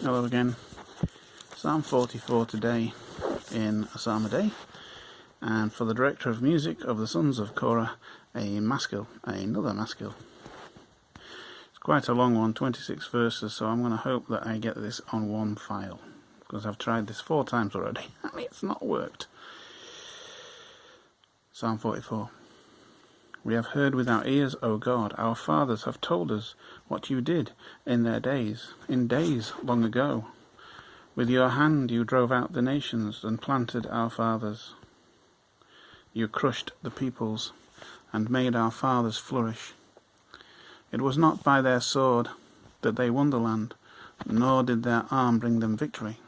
Hello again. Psalm 44 today in a psalm a day, and for the director of music of the sons of Korah, another maskil. It's quite a long one, 26 verses, so I'm going to hope that I get this on one file, because I've tried this 4 times already and it's not worked. Psalm 44. We have heard with our ears, O God, our fathers have told us what you did in days long ago. With your hand you drove out the nations and planted our fathers. You crushed the peoples and made our fathers flourish. It was not by their sword that they won the land, nor did their arm bring them victory.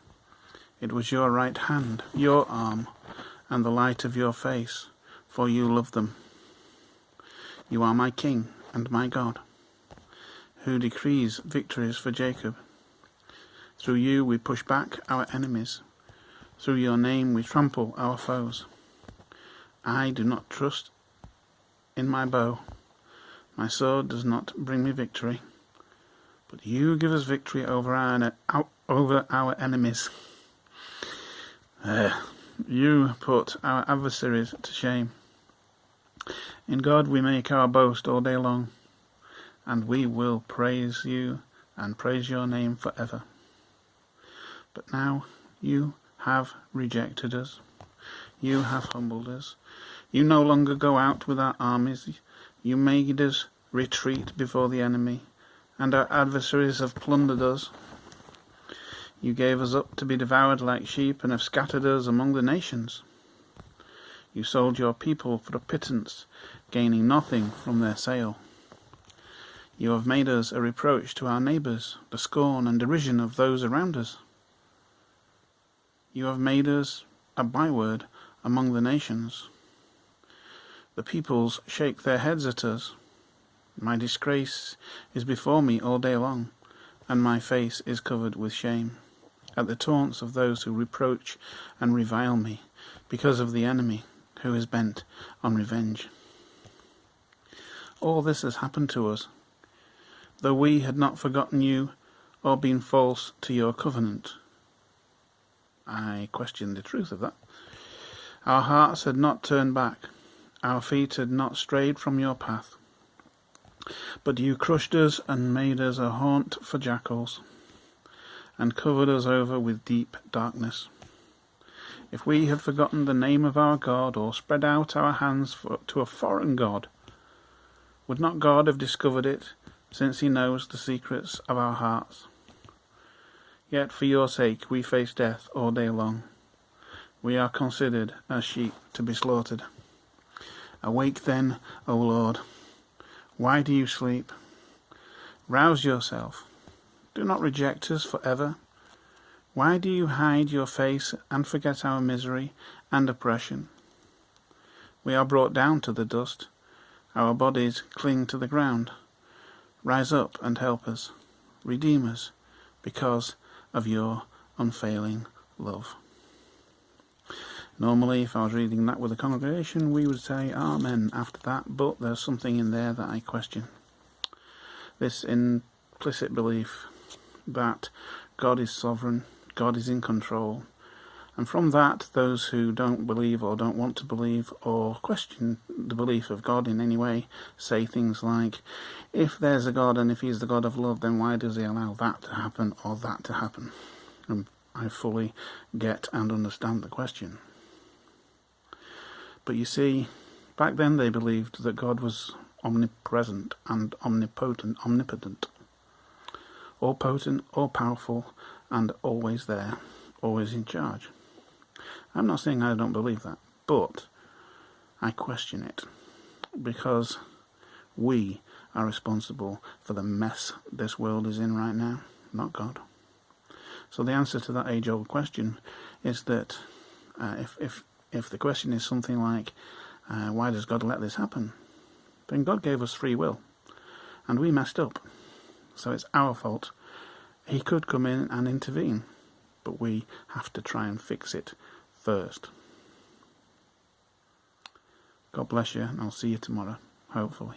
It was your right hand, your arm, and the light of your face, for you loved them. You are my King and my God, who decrees victories for Jacob. Through you we push back our enemies. Through your name we trample our foes. I do not trust in my bow. My sword does not bring me victory. But you give us victory over our enemies. You put our adversaries to shame. In God we make our boast all day long, and we will praise you and praise your name forever. But now you have rejected us. You have humbled us. You no longer go out with our armies. You made us retreat before the enemy, and our adversaries have plundered us. You gave us up to be devoured like sheep and have scattered us among the nations. You sold your people for a pittance, gaining nothing from their sale. You have made us a reproach to our neighbours, the scorn and derision of those around us. You have made us a byword among the nations. The peoples shake their heads at us. My disgrace is before me all day long, and my face is covered with shame, at the taunts of those who reproach and revile me, because of the enemy who is bent on revenge. All this has happened to us, though we had not forgotten you or been false to your covenant. I question the truth of that. Our hearts had not turned back, our feet had not strayed from your path. But you crushed us and made us a haunt for jackals, and covered us over with deep darkness. If we had forgotten the name of our God, or spread out our hands to a foreign God, would not God have discovered it, since he knows the secrets of our hearts? Yet for your sake we face death all day long. We are considered as sheep to be slaughtered. Awake then, O Lord. Why do you sleep? Rouse yourself. Do not reject us forever. Why do you hide your face and forget our misery and oppression? We are brought down to the dust. Our bodies cling to the ground. Rise up and help us. Redeem us because of your unfailing love. Normally, if I was reading that with a congregation, we would say Amen after that, but there's something in there that I question. This implicit belief that God is sovereign, God is in control, and from that those who don't believe or don't want to believe or question the belief of God in any way say things like, if there's a God and if he's the God of love, then why does he allow that to happen or that to happen? And I fully get and understand the question. But you see, back then they believed that God was omnipresent and omnipotent, all potent, all powerful, and always there, always in charge. I'm not saying I don't believe that, but I question it, because we are responsible for the mess this world is in right now, not God. So the answer to that age-old question is that if the question is something like, why does God let this happen? Then God gave us free will, and we messed up. So it's our fault. He could come in and intervene, but we have to try and fix it first. God bless you, and I'll see you tomorrow, hopefully.